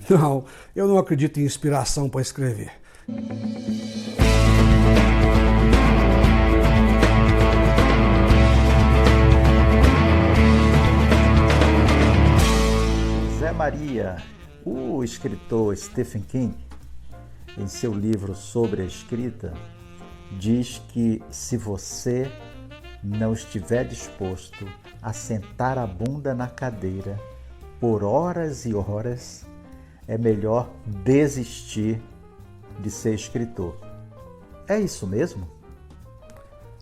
Não, eu não acredito em inspiração para escrever. José Maria, o escritor Stephen King, em seu livro sobre a escrita, diz que se você não estiver disposto a sentar a bunda na cadeira por horas e horas, é melhor desistir de ser escritor. É isso mesmo?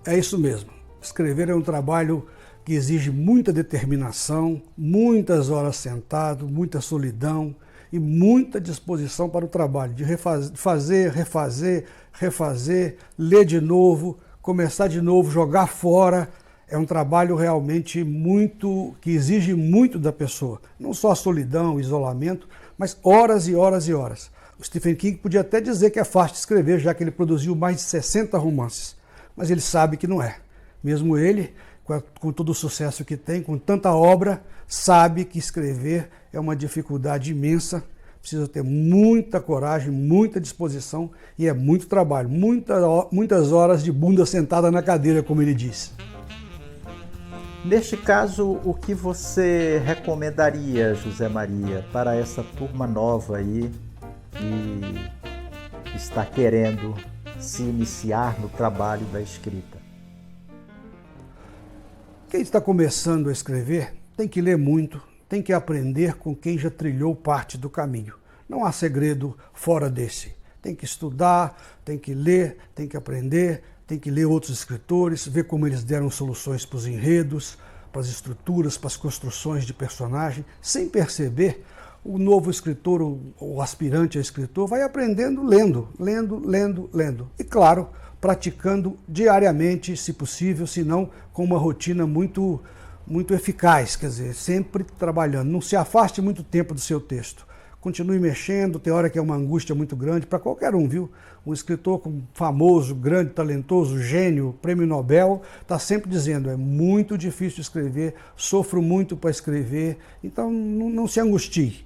É isso mesmo. Escrever é um trabalho que exige muita determinação, muitas horas sentado, muita solidão e muita disposição para o trabalho, de refazer, ler de novo, começar de novo, jogar fora. É um trabalho realmente que exige muito da pessoa. Não só a solidão, o isolamento, mas horas e horas e horas. O Stephen King podia até dizer que é fácil de escrever, já que ele produziu mais de 60 romances. Mas ele sabe que não é. Mesmo ele, com todo o sucesso que tem, com tanta obra, sabe que escrever é uma dificuldade imensa. Precisa ter muita coragem, muita disposição e é muito trabalho. Muitas horas de bunda sentada na cadeira, como ele diz. Neste caso, o que você recomendaria, José Maria, para essa turma nova aí que está querendo se iniciar no trabalho da escrita? Quem está começando a escrever tem que ler muito, tem que aprender com quem já trilhou parte do caminho. Não há segredo fora desse. Tem que estudar, tem que ler, tem que aprender, tem que ler outros escritores, ver como eles deram soluções para os enredos, para as estruturas, para as construções de personagem. Sem perceber, o novo escritor, o aspirante a escritor, vai aprendendo lendo. E, claro, praticando diariamente, se possível, se não com uma rotina muito eficaz, quer dizer, sempre trabalhando. Não se afaste muito tempo do seu texto. Continue mexendo, tem hora que é uma angústia muito grande para qualquer um, viu? Um escritor famoso, grande, talentoso, gênio, prêmio Nobel, está sempre dizendo, é muito difícil escrever, sofro muito para escrever, então não se angustie.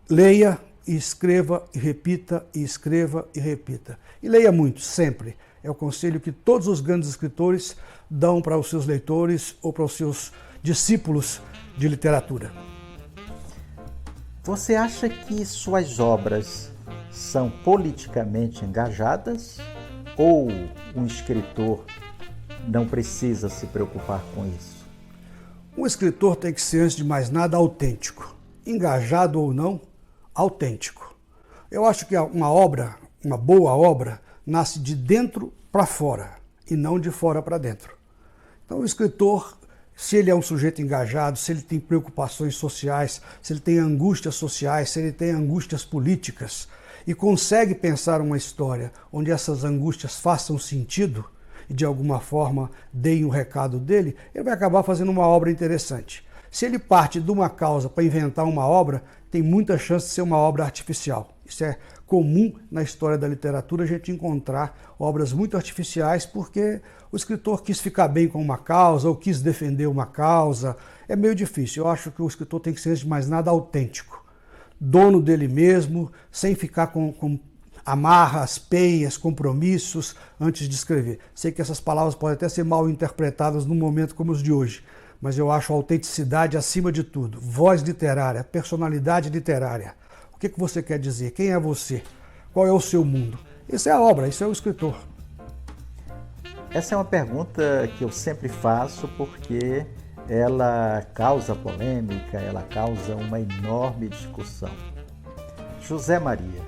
Leia e escreva e repita, e escreva e repita. E leia muito, sempre. É o conselho que todos os grandes escritores dão para os seus leitores ou para os seus discípulos de literatura. Você acha que suas obras são politicamente engajadas ou um escritor não precisa se preocupar com isso? Um escritor tem que ser, antes de mais nada, autêntico. Engajado ou não, autêntico. Eu acho que uma boa obra, nasce de dentro para fora e não de fora para dentro. Então o escritor, se ele é um sujeito engajado, se ele tem preocupações sociais, se ele tem angústias sociais, se ele tem angústias políticas e consegue pensar uma história onde essas angústias façam sentido e de alguma forma deem o recado dele, ele vai acabar fazendo uma obra interessante. Se ele parte de uma causa para inventar uma obra, tem muita chance de ser uma obra artificial. Isso é comum na história da literatura, a gente encontrar obras muito artificiais porque o escritor quis ficar bem com uma causa ou quis defender uma causa. É meio difícil. Eu acho que o escritor tem que ser, antes de mais nada, autêntico. Dono dele mesmo, sem ficar com amarras, peias, compromissos antes de escrever. Sei que essas palavras podem até ser mal interpretadas num momento como os de hoje, mas eu acho a autenticidade acima de tudo. Voz literária, personalidade literária. O que você quer dizer? Quem é você? Qual é o seu mundo? Isso é a obra, isso é o escritor. Essa é uma pergunta que eu sempre faço porque ela causa polêmica, ela causa uma enorme discussão. José Maria,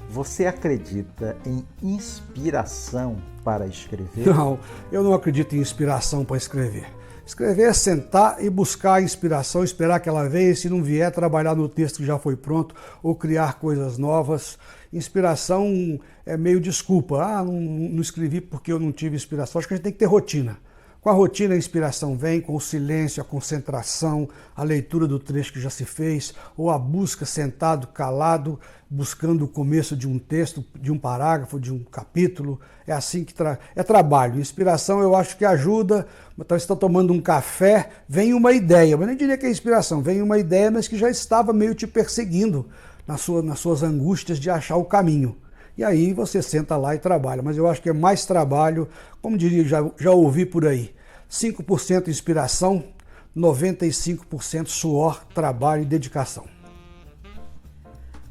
você acredita em inspiração para escrever? Não, eu não acredito em inspiração para escrever. Escrever é sentar e buscar a inspiração, esperar que ela venha, e se não vier, trabalhar no texto que já foi pronto ou criar coisas novas. Inspiração é meio desculpa. Não escrevi porque eu não tive inspiração. Acho que a gente tem que ter rotina. Com a rotina, a inspiração vem, com o silêncio, a concentração, a leitura do trecho que já se fez, ou a busca sentado, calado, buscando o começo de um texto, de um parágrafo, de um capítulo. É assim que é trabalho. Inspiração eu acho que ajuda. Talvez você está tomando um café, vem uma ideia, mas nem diria que é inspiração, vem uma ideia, mas que já estava meio te perseguindo nas suas angústias de achar o caminho. E aí você senta lá e trabalha. Mas eu acho que é mais trabalho, como diria, já ouvi por aí, 5% inspiração, 95% suor, trabalho e dedicação.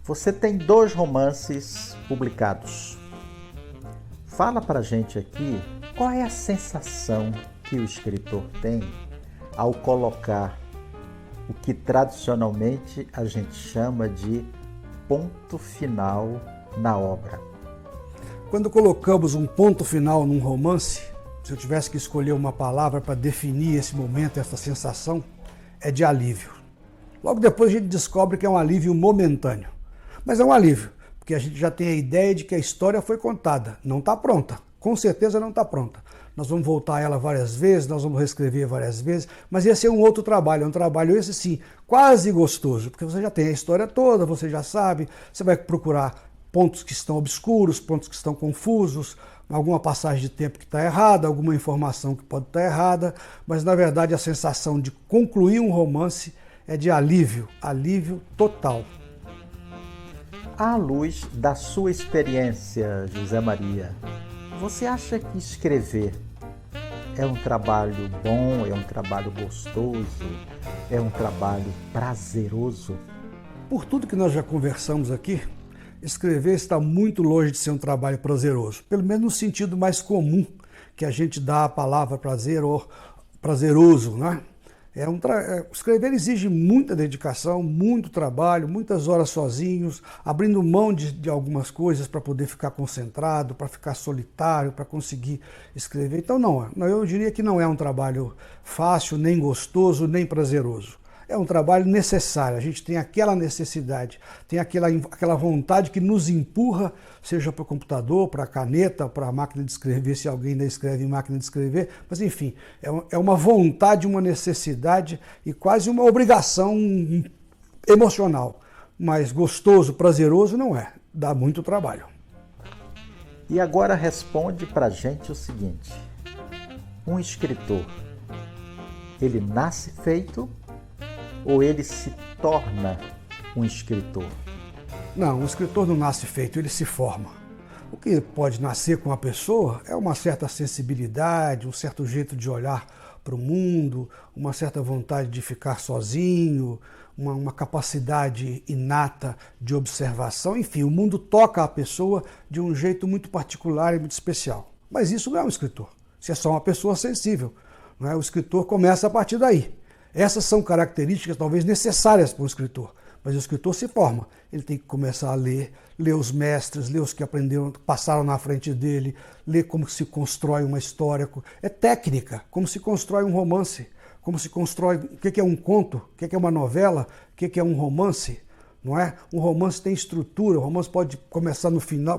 Você tem 2 romances publicados. Fala pra gente aqui qual é a sensação que o escritor tem ao colocar o que tradicionalmente a gente chama de ponto final na obra. Quando colocamos um ponto final num romance, se eu tivesse que escolher uma palavra para definir esse momento, essa sensação, é de alívio. Logo depois a gente descobre que é um alívio momentâneo. Mas é um alívio, porque a gente já tem a ideia de que a história foi contada, não está pronta, com certeza não está pronta. Nós vamos voltar a ela várias vezes, nós vamos reescrever várias vezes, mas esse é um outro trabalho, é um trabalho esse sim, quase gostoso, porque você já tem a história toda, você já sabe, você vai procurar pontos que estão obscuros, pontos que estão confusos, alguma passagem de tempo que está errada, alguma informação que pode estar errada, mas na verdade a sensação de concluir um romance é de alívio, alívio total. À luz da sua experiência, José Maria, você acha que escrever é um trabalho bom, é um trabalho gostoso, é um trabalho prazeroso? Por tudo que nós já conversamos aqui, escrever está muito longe de ser um trabalho prazeroso, pelo menos no sentido mais comum que a gente dá à palavra prazer ou prazeroso, né? Escrever exige muita dedicação, muito trabalho, muitas horas sozinhos, abrindo mão de algumas coisas para poder ficar concentrado, para ficar solitário, para conseguir escrever. Então eu diria que não é um trabalho fácil, nem gostoso, nem prazeroso. É um trabalho necessário, a gente tem aquela necessidade, tem aquela vontade que nos empurra, seja para o computador, para a caneta, para a máquina de escrever, se alguém ainda escreve em máquina de escrever, mas enfim, é uma vontade, uma necessidade e quase uma obrigação emocional, mas gostoso, prazeroso não é, dá muito trabalho. E agora responde para a gente o seguinte, um escritor, ele nasce feito ou ele se torna um escritor? Não, um escritor não nasce feito, ele se forma. O que pode nascer com a pessoa é uma certa sensibilidade, um certo jeito de olhar para o mundo, uma certa vontade de ficar sozinho, uma capacidade inata de observação. Enfim, o mundo toca a pessoa de um jeito muito particular e muito especial. Mas isso não é um escritor, isso é só uma pessoa sensível. Não é? O escritor começa a partir daí. Essas são características talvez necessárias para o escritor, mas o escritor se forma. Ele tem que começar a ler os mestres, ler os que aprenderam, passaram na frente dele, ler como se constrói uma história. É técnica, como se constrói um romance, como se constrói o que é um conto, o que é uma novela, o que é um romance. Não é? Um romance tem estrutura, o romance pode começar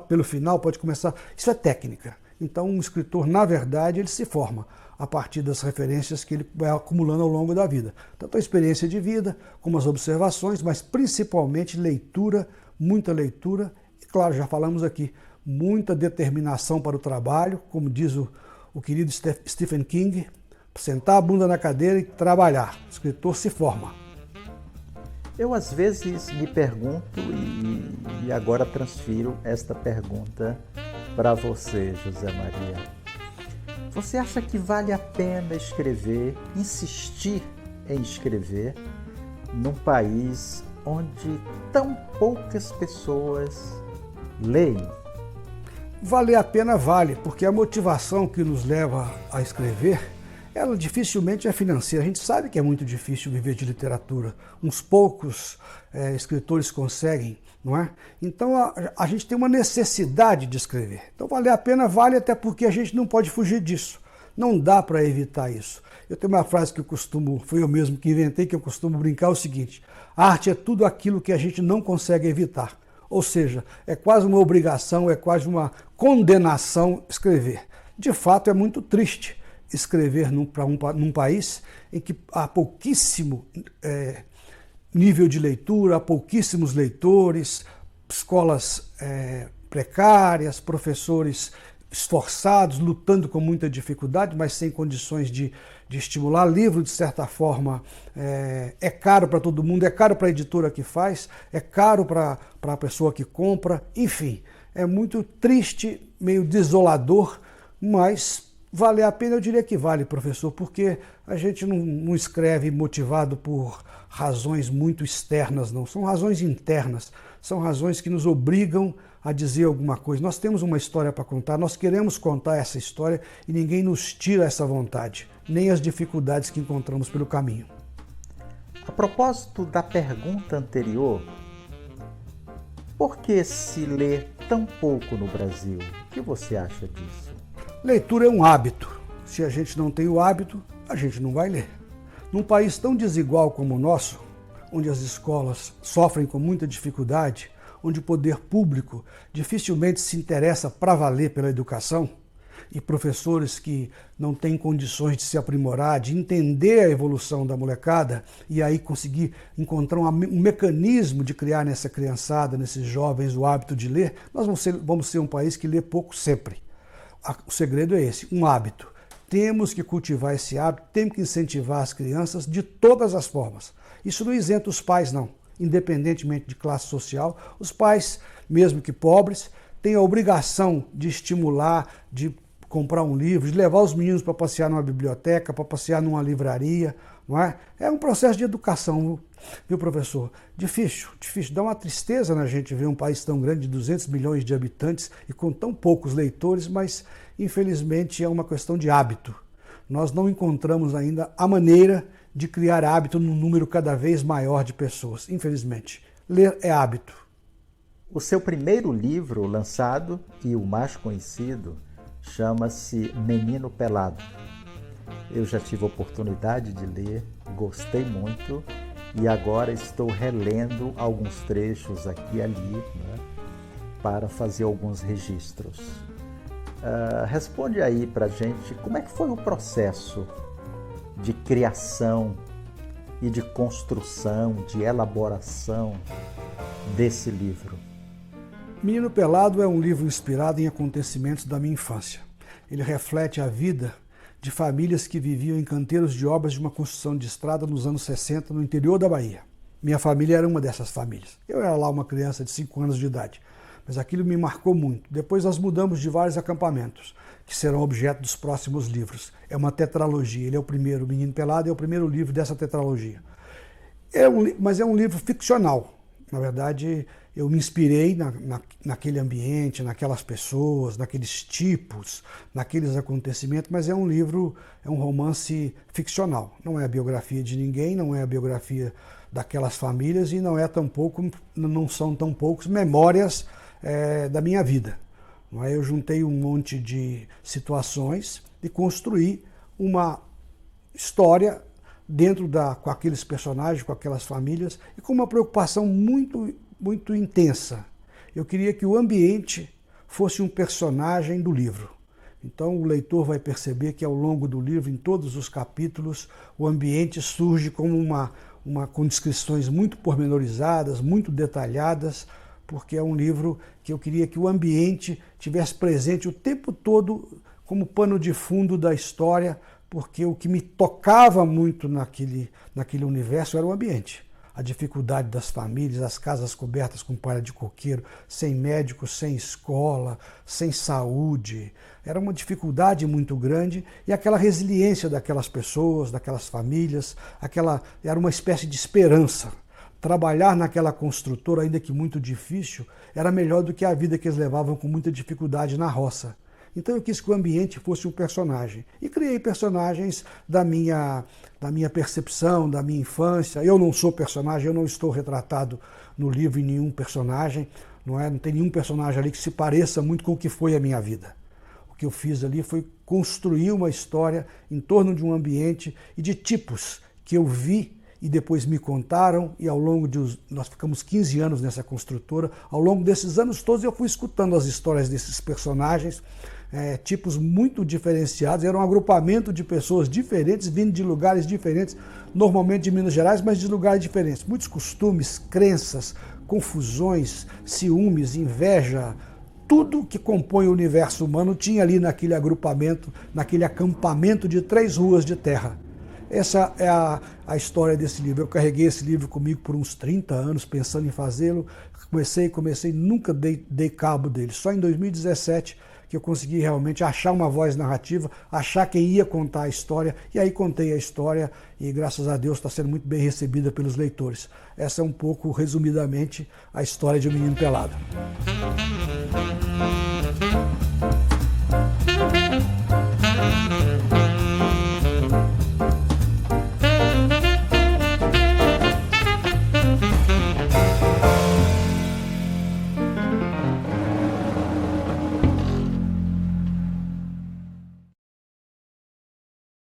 pelo final, pode começar... Isso é técnica. Então um escritor, na verdade, ele se forma a partir das referências que ele vai acumulando ao longo da vida. Tanto a experiência de vida, como as observações, mas principalmente leitura, muita leitura, e claro, já falamos aqui, muita determinação para o trabalho, como diz o querido Stephen King, sentar a bunda na cadeira e trabalhar. O escritor se forma. Eu às vezes me pergunto e agora transfiro esta pergunta para você, José Maria. Você acha que vale a pena escrever, insistir em escrever, num país onde tão poucas pessoas leem? Valer a pena vale, porque a motivação que nos leva a escrever, ela dificilmente é financeira. A gente sabe que é muito difícil viver de literatura. Uns poucos escritores conseguem, não é? Então a gente tem uma necessidade de escrever. Então valer a pena vale, até porque a gente não pode fugir disso. Não dá para evitar isso. Eu tenho uma frase que foi eu mesmo que inventei, que eu costumo brincar, é o seguinte: a arte é tudo aquilo que a gente não consegue evitar. Ou seja, é quase uma obrigação, é quase uma condenação escrever. De fato, é muito triste escrever num país em que há pouquíssimo nível de leitura, há pouquíssimos leitores, escolas precárias, professores esforçados, lutando com muita dificuldade, mas sem condições de estimular. Livro, de certa forma, é caro para todo mundo, é caro para a editora que faz, é caro para para a pessoa que compra, enfim, é muito triste, meio desolador, mas vale a pena, eu diria que vale, professor, porque a gente não escreve motivado por razões muito externas, não. São razões internas, são razões que nos obrigam a dizer alguma coisa. Nós temos uma história para contar, nós queremos contar essa história e ninguém nos tira essa vontade, nem as dificuldades que encontramos pelo caminho. A propósito da pergunta anterior, por que se lê tão pouco no Brasil? O que você acha disso? Leitura é um hábito. Se a gente não tem o hábito, a gente não vai ler. Num país tão desigual como o nosso, onde as escolas sofrem com muita dificuldade, onde o poder público dificilmente se interessa para valer pela educação, e professores que não têm condições de se aprimorar, de entender a evolução da molecada e aí conseguir encontrar um mecanismo de criar nessa criançada, nesses jovens, o hábito de ler, nós vamos ser um país que lê pouco sempre. O segredo é esse, um hábito. Temos que cultivar esse hábito, temos que incentivar as crianças de todas as formas. Isso não isenta os pais, não. Independentemente de classe social, os pais, mesmo que pobres, têm a obrigação de estimular, de comprar um livro, de levar os meninos para passear numa biblioteca, para passear numa livraria, não é? É um processo de educação, viu, professor? Difícil. Dá uma tristeza na gente ver um país tão grande, de 200 milhões de habitantes e com tão poucos leitores, mas infelizmente é uma questão de hábito. Nós não encontramos ainda a maneira de criar hábito num número cada vez maior de pessoas, infelizmente. Ler é hábito. O seu primeiro livro lançado, e o mais conhecido, chama-se Menino Pelado. Eu já tive a oportunidade de ler, gostei muito e agora estou relendo alguns trechos aqui e ali, né, para fazer alguns registros. Responde aí pra gente como é que foi o processo de criação e de construção, de elaboração desse livro. Menino Pelado é um livro inspirado em acontecimentos da minha infância. Ele reflete a vida de famílias que viviam em canteiros de obras de uma construção de estrada nos anos 60 no interior da Bahia. Minha família era uma dessas famílias. Eu era lá uma criança de 5 anos de idade, mas aquilo me marcou muito. Depois nós mudamos de vários acampamentos, que serão objeto dos próximos livros. É uma tetralogia, ele é o primeiro, Menino Pelado é o primeiro livro dessa tetralogia. Mas é um livro ficcional. Na verdade, eu me inspirei naquele ambiente, naquelas pessoas, naqueles tipos, naqueles acontecimentos, mas é um livro, é um romance ficcional. Não é a biografia de ninguém, não é a biografia daquelas famílias e não são tão poucos memórias da minha vida. Eu juntei um monte de situações e construí uma história com aqueles personagens, com aquelas famílias, e com uma preocupação muito, muito intensa. Eu queria que o ambiente fosse um personagem do livro. Então o leitor vai perceber que ao longo do livro, em todos os capítulos, o ambiente surge como com descrições muito pormenorizadas, muito detalhadas, porque é um livro que eu queria que o ambiente tivesse presente o tempo todo como pano de fundo da história, porque o que me tocava muito naquele universo era o ambiente. A dificuldade das famílias, as casas cobertas com palha de coqueiro, sem médico, sem escola, sem saúde. Era uma dificuldade muito grande e aquela resiliência daquelas pessoas, daquelas famílias, era uma espécie de esperança. Trabalhar naquela construtora, ainda que muito difícil, era melhor do que a vida que eles levavam com muita dificuldade na roça. Então eu quis que o ambiente fosse um personagem. E criei personagens da minha percepção, da minha infância. Eu não sou personagem, eu não estou retratado no livro em nenhum personagem. Não tem nenhum personagem ali que se pareça muito com o que foi a minha vida. O que eu fiz ali foi construir uma história em torno de um ambiente e de tipos que eu vi e depois me contaram, e nós ficamos 15 anos nessa construtora. Ao longo desses anos todos eu fui escutando as histórias desses personagens, tipos muito diferenciados, era um agrupamento de pessoas diferentes, vindo de lugares diferentes, normalmente de Minas Gerais, mas de lugares diferentes. Muitos costumes, crenças, confusões, ciúmes, inveja, tudo que compõe o universo humano tinha ali naquele agrupamento, naquele acampamento de 3 ruas de terra. Essa é a história desse livro. Eu carreguei esse livro comigo por uns 30 anos, pensando em fazê-lo. Comecei, nunca dei cabo dele. Só em 2017 que eu consegui realmente achar uma voz narrativa, achar quem ia contar a história, e aí contei a história e, graças a Deus, está sendo muito bem recebida pelos leitores. Essa é um pouco, resumidamente, a história de Um Menino Pelado.